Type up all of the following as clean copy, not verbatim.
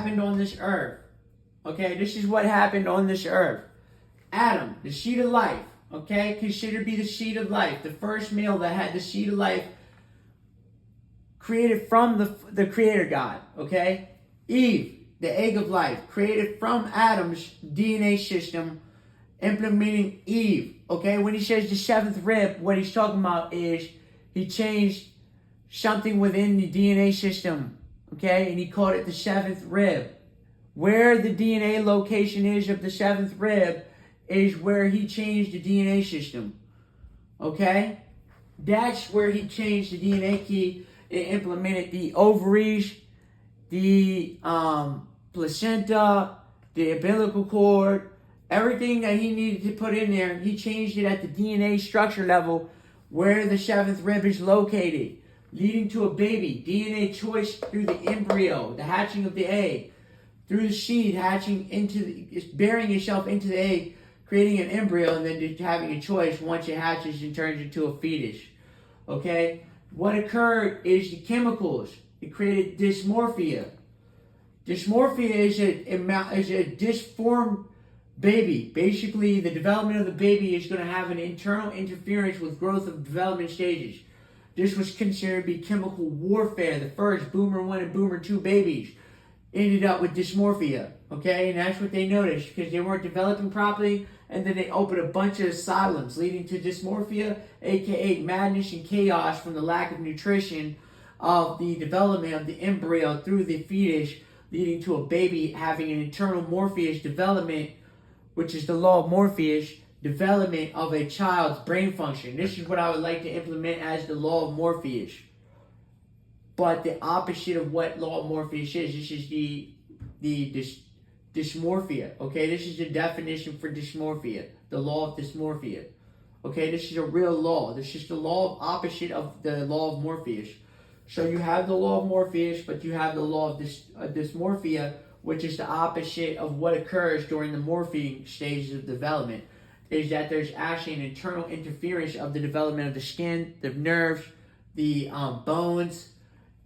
happened on this earth. Okay, this is what happened on this earth. Adam, the seed of life, okay, considered to be the seed of life, the first male that had the seed of life created from the Creator God, okay? Eve, the egg of life, created from Adam's DNA system, implementing Eve, okay? When he says the seventh rib, what he's talking about is he changed something within the DNA system, okay? And he called it the seventh rib. Where the DNA location is of the seventh rib is where he changed the DNA system, okay? That's where he changed the DNA key and implemented the ovaries, the placenta, the umbilical cord, everything that he needed to put in there. He changed it at the DNA structure level where the seventh rib is located, leading to a baby. DNA choice through the embryo, the hatching of the egg, through the seed hatching burying itself into the egg, creating an embryo, and then having a choice once it hatches and turns into a fetus. Okay? What occurred is the chemicals. It created dysmorphia. Dysmorphia is a disformed baby. Basically, the development of the baby is going to have an internal interference with growth of development stages. This was considered to be chemical warfare. The first Boomer 1 and Boomer 2 babies ended up with dysmorphia, okay? And that's what they noticed because they weren't developing properly, and then they opened a bunch of asylums leading to dysmorphia, aka madness and chaos from the lack of nutrition of the development of the embryo through the fetus, leading to a baby having an internal Morpheus development, which is the law of Morpheus, development of a child's brain function. This is what I would like to implement as the law of Morpheus. But the opposite of what law of Morpheus is, this is the dysmorphia, okay? This is the definition for dysmorphia, the law of dysmorphia, okay? This is a real law. This is the law of opposite of the law of Morpheus. So you have the law of Morpheus, but you have the law of dysmorphia, which is the opposite of what occurs during the morphing stages of development, is that there's actually an internal interference of the development of the skin, the nerves, the bones,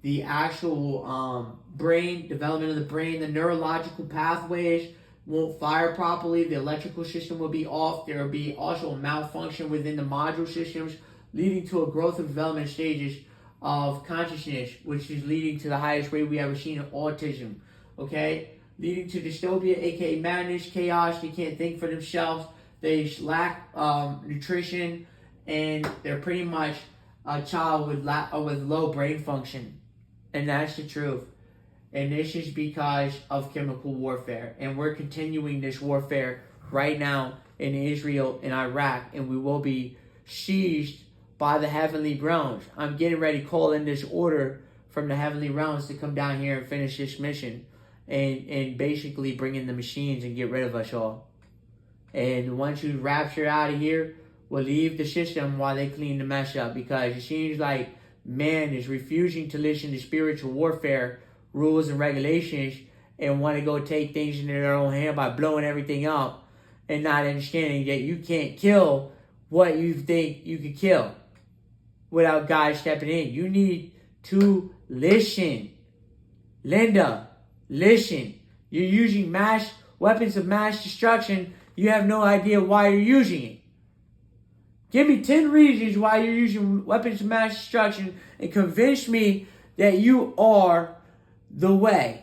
the actual brain, development of the brain, the neurological pathways won't fire properly, the electrical system will be off, there will be also a malfunction within the module systems, leading to a growth of development stages of consciousness, which is leading to the highest rate we ever seen of autism, okay? Leading to dystopia, aka madness, chaos, they can't think for themselves, they lack nutrition, and they're pretty much a child with low brain function. And that's the truth. And this is because of chemical warfare. And we're continuing this warfare right now in Israel and Iraq. And we will be seized by the heavenly realms. I'm getting ready to call in this order from the heavenly realms to come down here and finish this mission. And basically bring in the machines and get rid of us all. And once you rapture out of here, we'll leave the system while they clean the mess up. Because it seems like man is refusing to listen to spiritual warfare rules and regulations and want to go take things into their own hand by blowing everything up and not understanding that you can't kill what you think you could kill without God stepping in. You need to listen. Linda, listen. You're using weapons of mass destruction. You have no idea why you're using it. Give me 10 reasons why you're using weapons of mass destruction and convince me that you are the way.